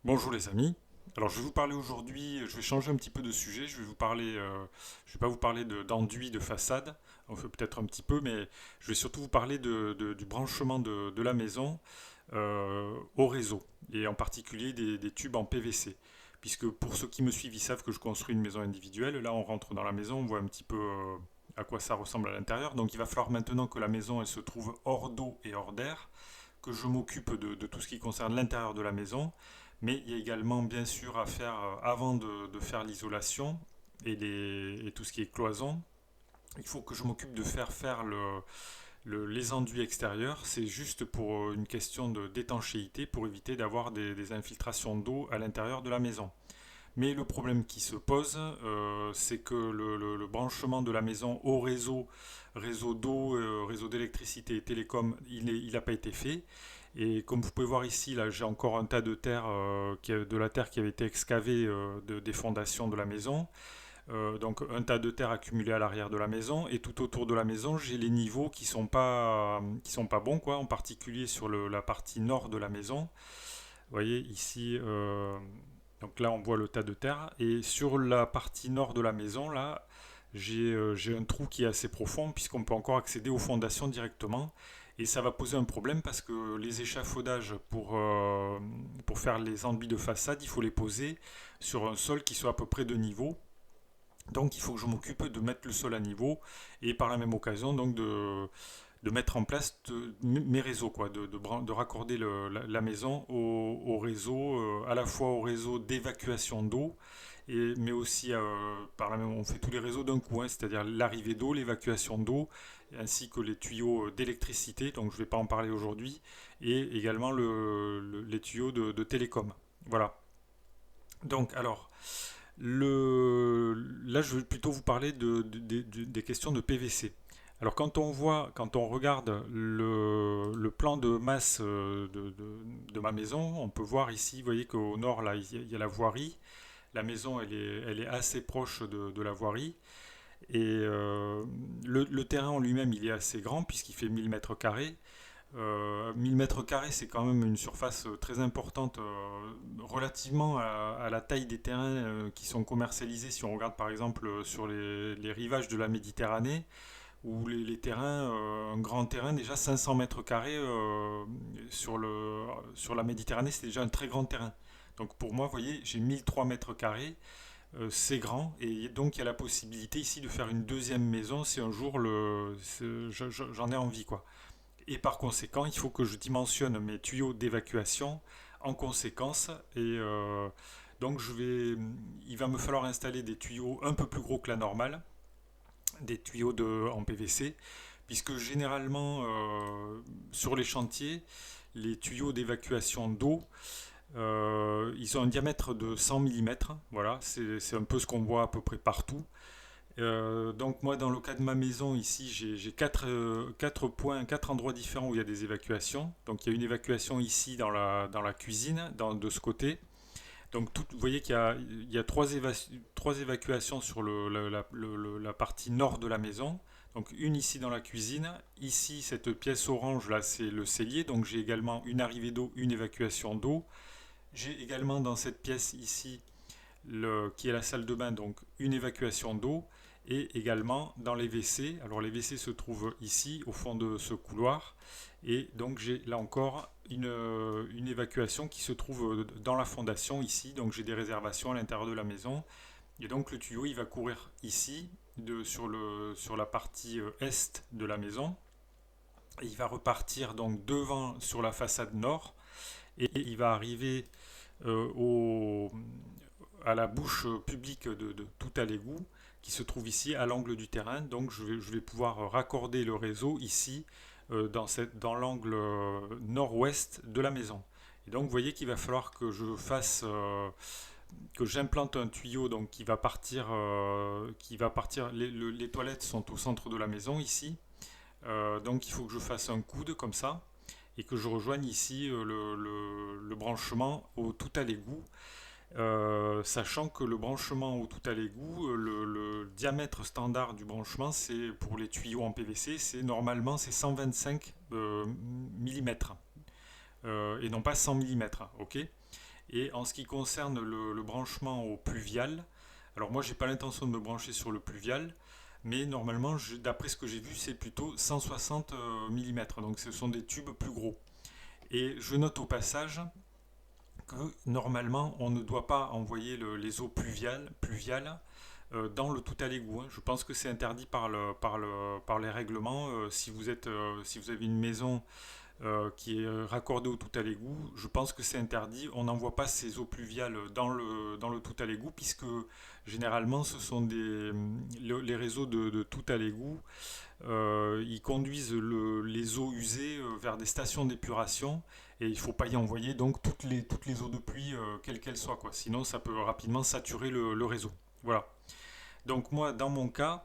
Bonjour les amis. Alors je vais vous parler aujourd'hui, je vais changer un petit peu de sujet, je vais vous parler, je vais pas vous parler d'enduit de façade, on fait peut-être un petit peu, mais je vais surtout vous parler du branchement de la maison au réseau, et en particulier des tubes en PVC. Puisque pour ceux qui me suivent, ils savent que je construis une maison individuelle, là on rentre dans la maison, on voit un petit peu à quoi ça ressemble à l'intérieur, donc il va falloir maintenant que la maison elle se trouve hors d'eau et hors d'air, que je m'occupe de tout ce qui concerne l'intérieur de la maison. Mais il y a également bien sûr à faire avant de faire l'isolation et tout ce qui est cloison. Il faut que je m'occupe de faire les enduits extérieurs. C'est juste pour une question d'étanchéité pour éviter d'avoir des infiltrations d'eau à l'intérieur de la maison. Mais le problème qui se pose, c'est que le branchement de la maison au réseau d'eau, réseau d'électricité et télécom, il n'a pas été fait. Et comme vous pouvez voir ici, là, j'ai encore un tas de terre, de la terre qui avait été excavée des fondations de la maison. Donc un tas de terre accumulée à l'arrière de la maison. Et tout autour de la maison, j'ai les niveaux qui sont pas bons, quoi, en particulier sur la partie nord de la maison. Vous voyez ici, donc là on voit le tas de terre. Et sur la partie nord de la maison, là, j'ai un trou qui est assez profond puisqu'on peut encore accéder aux fondations directement. Et ça va poser un problème parce que les échafaudages pour faire les enduits de façade, il faut les poser sur un sol qui soit à peu près de niveau. Donc il faut que je m'occupe de mettre le sol à niveau et par la même occasion donc de mettre en place mes réseaux, quoi, de raccorder la maison au réseau, à la fois au réseau d'évacuation d'eau, mais aussi par la même, on fait tous les réseaux d'un coup, hein, c'est-à-dire l'arrivée d'eau, l'évacuation d'eau, ainsi que les tuyaux d'électricité, donc je ne vais pas en parler aujourd'hui, et également les tuyaux de télécom. Voilà. Donc alors, là je vais plutôt vous parler des questions de PVC. Alors quand on regarde le plan de masse de ma maison, on peut voir ici, vous voyez qu'au nord, là, il y a la voirie. La maison, elle est assez proche de la voirie. Et le terrain en lui-même, il est assez grand puisqu'il fait 1000 mètres carrés. 1000 mètres carrés, c'est quand même une surface très importante relativement à la taille des terrains qui sont commercialisés. Si on regarde par exemple sur les rivages de la Méditerranée, ou les terrains, un grand terrain, déjà 500 mètres carrés sur la Méditerranée, c'est déjà un très grand terrain. Donc pour moi, vous voyez, j'ai 1003 mètres carrés, c'est grand, et donc il y a la possibilité ici de faire une deuxième maison si un jour j'en ai envie, quoi. Et par conséquent, il faut que je dimensionne mes tuyaux d'évacuation en conséquence. Et donc, il va me falloir installer des tuyaux un peu plus gros que la normale, des tuyaux en PVC, puisque généralement, sur les chantiers, les tuyaux d'évacuation d'eau, ils ont un diamètre de 100 mm. Voilà, c'est un peu ce qu'on voit à peu près partout. Donc moi, dans le cas de ma maison, ici, j'ai quatre points, quatre endroits différents où il y a des évacuations. Donc il y a une évacuation ici dans la cuisine, de ce côté. Donc vous voyez qu'il y a trois évacuations sur la partie nord de la maison. Donc une ici dans la cuisine. Ici, cette pièce orange, là, c'est le cellier. Donc j'ai également une arrivée d'eau, une évacuation d'eau. J'ai également dans cette pièce ici qui est la salle de bain, donc une évacuation d'eau, et également dans les WC. Alors les WC se trouvent ici, au fond de ce couloir, et donc j'ai là encore une évacuation qui se trouve dans la fondation ici, donc j'ai des réservations à l'intérieur de la maison, et donc le tuyau il va courir ici, sur la partie est de la maison, et il va repartir donc devant sur la façade nord, et il va arriver à la bouche publique de tout à l'égout qui se trouve ici à l'angle du terrain. Donc je vais pouvoir raccorder le réseau ici dans l'angle nord-ouest de la maison. Et donc vous voyez qu'il va falloir que que j'implante un tuyau donc qui va partir. Les toilettes sont au centre de la maison ici. Donc il faut que je fasse un coude comme ça et que je rejoigne ici le branchement au tout à l'égout. Sachant que le branchement au tout à l'égout, le diamètre standard du branchement, c'est pour les tuyaux en PVC, c'est 125 mm et non pas 100 mm, ok. Et en ce qui concerne le branchement au pluvial, alors moi j'ai pas l'intention de me brancher sur le pluvial, mais normalement, d'après ce que j'ai vu, c'est plutôt 160 mm, donc ce sont des tubes plus gros. Et je note au passage que normalement, on ne doit pas envoyer les eaux pluviales dans le tout à l'égout, hein. Je pense que c'est interdit par les règlements. Si vous avez une maison qui est raccordée au tout à l'égout, je pense que c'est interdit. On n'envoie pas ces eaux pluviales dans le tout à l'égout, puisque généralement ce sont les réseaux de tout à l'égout. Ils conduisent les eaux usées vers des stations d'épuration, et il ne faut pas y envoyer donc toutes les eaux de pluie, quelles qu'elles soient, quoi. Sinon ça peut rapidement saturer le réseau. Voilà. Donc moi, dans mon cas,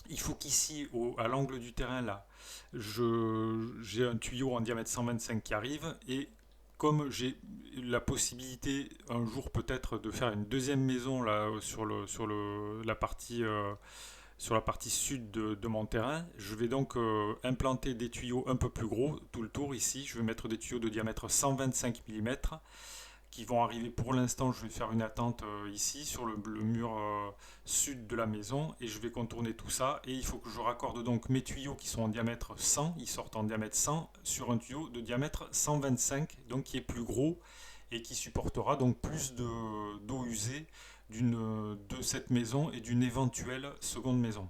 il faut qu'ici, à l'angle du terrain, là, j'ai un tuyau en diamètre 125 qui arrive, et comme j'ai la possibilité un jour peut-être de faire une deuxième maison là sur la partie sud de mon terrain, je vais donc implanter des tuyaux un peu plus gros tout le tour ici. Je vais mettre des tuyaux de diamètre 125 mm qui vont arriver. Pour l'instant, je vais faire une attente ici sur le mur sud de la maison, et je vais contourner tout ça. Et il faut que je raccorde donc mes tuyaux qui sont en diamètre 100, ils sortent en diamètre 100 sur un tuyau de diamètre 125, donc qui est plus gros et qui supportera donc plus d'eau usée de cette maison et d'une éventuelle seconde maison.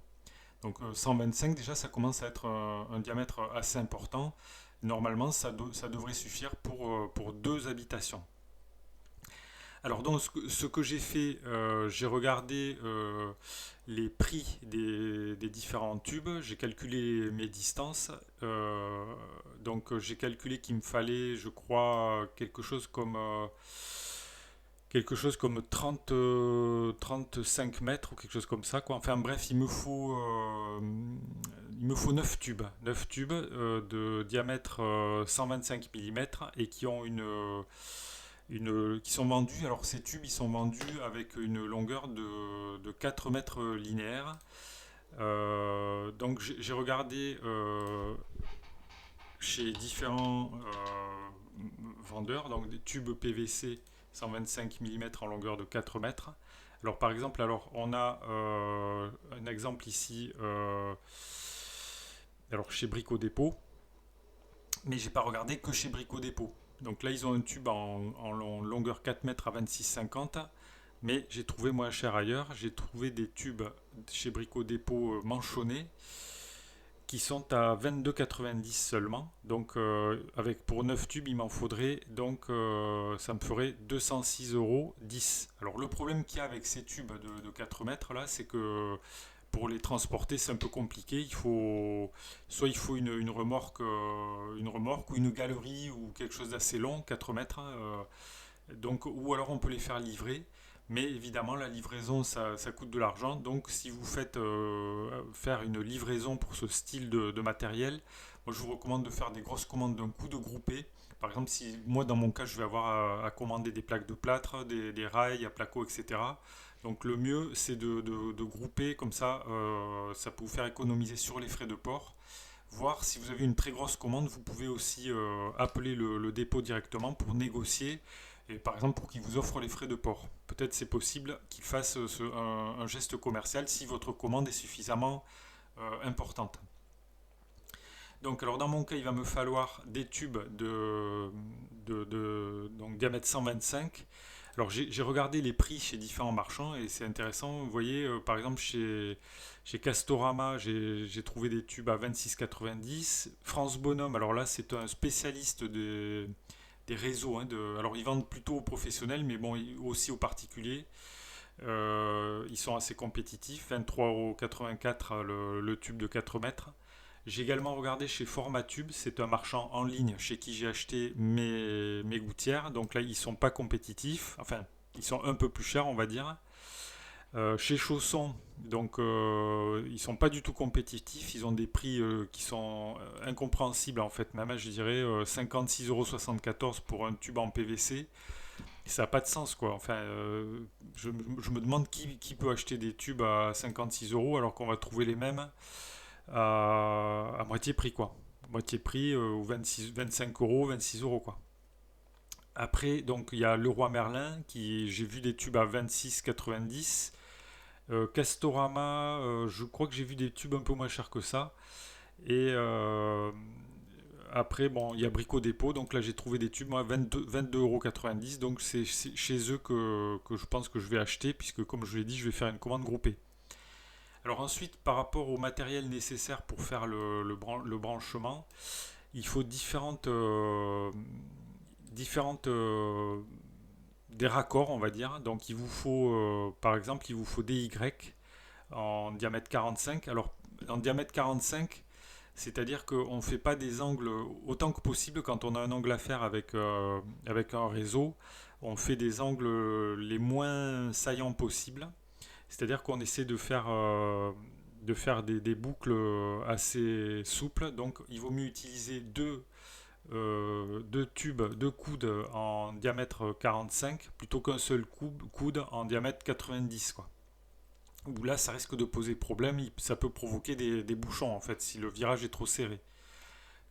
Donc 125, déjà ça commence à être un diamètre assez important. Normalement ça devrait suffire pour deux habitations. Alors donc ce que j'ai fait, j'ai regardé les prix des différents tubes, j'ai calculé mes distances. Donc j'ai calculé qu'il me fallait, je crois, quelque chose comme 30, 35 mètres ou quelque chose comme ça, quoi. Enfin bref, il me faut 9 tubes. 9 tubes de diamètre 125 mm, et qui sont vendus. Alors ces tubes, ils sont vendus avec une longueur de 4 mètres linéaires. Donc j'ai regardé chez différents vendeurs, donc des tubes PVC 125 mm en longueur de 4 mètres. Alors par exemple, on a un exemple ici, alors chez Brico Dépôt, mais j'ai pas regardé que chez Brico Dépôt. Donc là, ils ont un tube en longueur 4 mètres à 26,50, mais j'ai trouvé moins cher ailleurs. J'ai trouvé des tubes chez Brico Dépôt manchonnés qui sont à 22,90 seulement. Donc pour 9 tubes, il m'en faudrait, donc ça me ferait 206,10 €. Alors le problème qu'il y a avec ces tubes de 4 mètres là, c'est que pour les transporter, c'est un peu compliqué. Soit il faut une remorque ou une galerie ou quelque chose d'assez long, 4 mètres, hein, donc, ou alors on peut les faire livrer. Mais évidemment, la livraison, ça coûte de l'argent. Donc, si vous faites faire une livraison pour ce style de matériel, moi, je vous recommande de faire des grosses commandes d'un coup, de grouper. Par exemple, si moi, dans mon cas, je vais avoir à commander des plaques de plâtre, des rails à placo, etc. Donc, le mieux, c'est de grouper. Comme ça peut vous faire économiser sur les frais de port. Voir si vous avez une très grosse commande, vous pouvez aussi appeler le dépôt directement pour négocier, et par exemple pour qu'il vous offre les frais de port. Peut-être c'est possible qu'il fasse un geste commercial si votre commande est suffisamment importante. Donc alors dans mon cas, il va me falloir des tubes donc diamètre 125. Alors j'ai regardé les prix chez différents marchands, et c'est intéressant. Vous voyez, par exemple chez Castorama, j'ai trouvé des tubes à 26,90. France Bonhomme, alors là c'est un spécialiste des réseaux, hein, alors ils vendent plutôt aux professionnels, mais bon, aussi aux particuliers. Ils sont assez compétitifs, 23,84 € le tube de 4 mètres. J'ai également regardé chez Formatube, c'est un marchand en ligne chez qui j'ai acheté mes gouttières. Donc là, ils sont pas compétitifs, enfin, ils sont un peu plus chers, on va dire. Chez Chausson, donc ils sont pas du tout compétitifs, ils ont des prix qui sont incompréhensibles en fait, même je dirais 56,74 € pour un tube en PVC. Ça n'a pas de sens quoi. Enfin, je me demande qui peut acheter des tubes à 56 € alors qu'on va trouver les mêmes à moitié prix quoi. Moitié prix ou 25 €, 26 € quoi. Après, donc il y a Leroy Merlin, qui j'ai vu des tubes à 26,90. Castorama, je crois que j'ai vu des tubes un peu moins chers que ça. Et après, bon, il y a Brico Dépôt, donc là j'ai trouvé des tubes moi, à 22,90 €. Donc c'est chez eux que je pense que je vais acheter, puisque comme je l'ai dit, je vais faire une commande groupée. Alors ensuite, par rapport au matériel nécessaire pour faire le branchement, il faut différentes des raccords, on va dire. Donc il vous faut, par exemple, il vous faut des Y en diamètre 45. Alors en diamètre 45, c'est-à-dire qu'on ne fait pas des angles autant que possible quand on a un angle à faire avec un réseau. On fait des angles les moins saillants possibles. C'est-à-dire qu'on essaie de faire des boucles assez souples. Donc il vaut mieux utiliser deux tubes, deux coudes en diamètre 45 plutôt qu'un seul coude en diamètre 90, quoi. Où là, ça risque de poser problème, ça peut provoquer des bouchons en fait si le virage est trop serré.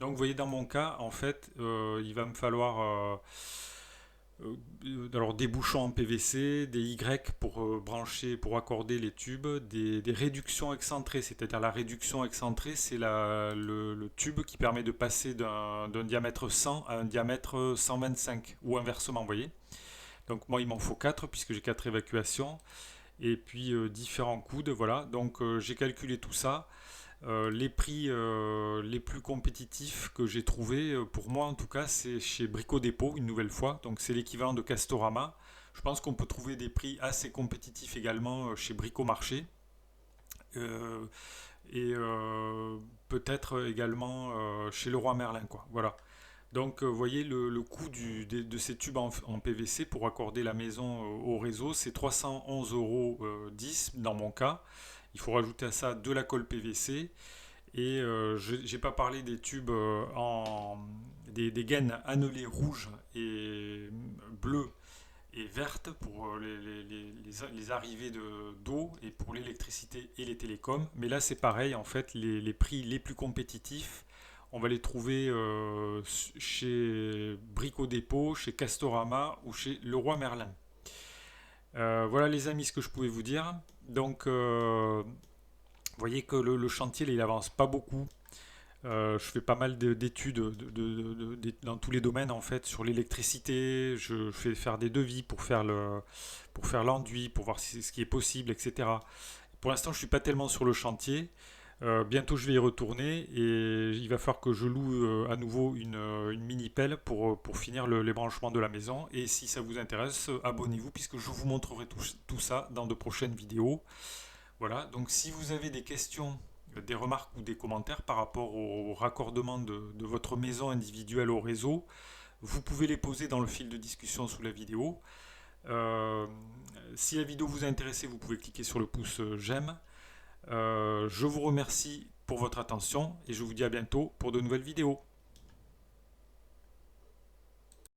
Donc vous voyez, dans mon cas, en fait, il va me falloir alors des bouchons en PVC, des Y pour brancher, pour accorder les tubes, des réductions excentrées, c'est-à-dire la réduction excentrée, c'est le tube qui permet de passer d'un diamètre 100 à un diamètre 125, ou inversement, vous voyez. Donc moi il m'en faut 4 puisque j'ai 4 évacuations, et puis différents coudes, voilà. Donc j'ai calculé tout ça. Les prix les plus compétitifs que j'ai trouvés, pour moi en tout cas, c'est chez Brico Dépôt, une nouvelle fois. Donc c'est l'équivalent de Castorama. Je pense qu'on peut trouver des prix assez compétitifs également chez Brico Marché. Euh, et peut-être également chez Leroy Merlin, quoi. Voilà. Donc, vous voyez, le coût de ces tubes en PVC pour accorder la maison au réseau, c'est 311,10 € dans mon cas. Il faut rajouter à ça de la colle PVC. Et je n'ai pas parlé des tubes des gaines annelées rouges et bleues et vertes pour les arrivées d'eau et pour l'électricité et les télécoms. Mais là, c'est pareil, en fait, les prix les plus compétitifs, on va les trouver chez Brico Dépôt, chez Castorama ou chez Leroy Merlin. Voilà les amis ce que je pouvais vous dire. Donc vous voyez que le chantier il avance pas beaucoup. Je fais pas mal d'études dans tous les domaines en fait sur l'électricité. Je fais faire des devis pour faire l'enduit, pour voir ce qui est possible, etc. Pour l'instant, je suis pas tellement sur le chantier. Bientôt, je vais y retourner et il va falloir que je loue à nouveau une mini pelle pour finir les branchements de la maison. Et si ça vous intéresse, abonnez-vous puisque je vous montrerai tout ça dans de prochaines vidéos. Voilà, donc si vous avez des questions, des remarques ou des commentaires par rapport au raccordement de votre maison individuelle au réseau, vous pouvez les poser dans le fil de discussion sous la vidéo. Euh, Si la vidéo vous a intéressé, vous pouvez cliquer sur le pouce j'aime. Je vous remercie pour votre attention et je vous dis à bientôt pour de nouvelles vidéos.